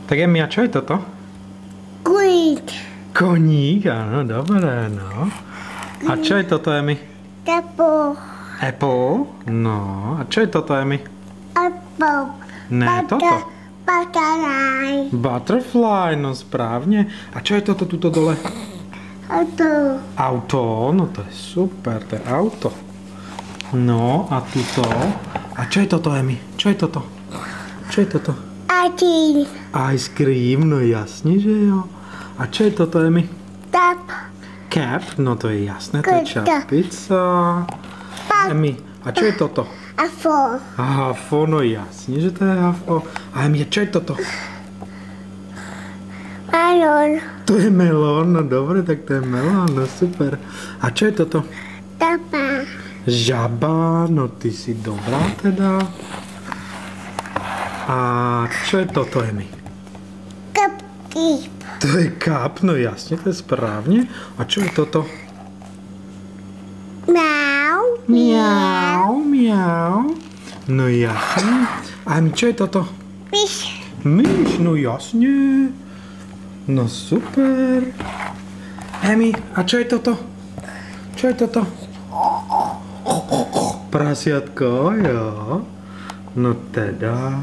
Tak Emi, a čo je toto? Koník. Koník, áno, dobré, no. A čo je toto, Emi? Apple. Apple? No, a čo je toto, Emi? Apple. Ne, toto. Butterfly. Butterfly, no správne. A čo je toto tuto dole? Auto. Auto, no to je super, to je auto. No, a tuto. A čo je toto, Emi? Čo je toto? Čo je toto? Ice. Ice cream, no jasne, že jo. A čo je toto, Emi? Tap. Cap, no to je jasné, to je čapica. Emi, a čo je toto? Apple. Hafo, no jasne, že to je hafo. A Emi, čo je toto? Melon. To je melón, no dobre, tak to je melón, no super. A čo je toto? Tapa. Žaba, no ty si dobrá teda. A čo je toto, Emi? Cupcake. To je kap, no jasne, to je správne. A čo je toto? Miau. Miau, miau. No jasne. A Emi, čo je toto? Fish. Myš, no jasne. No super. Emi, a čo je toto? Čo je toto? Prasiatko, jo. No teda.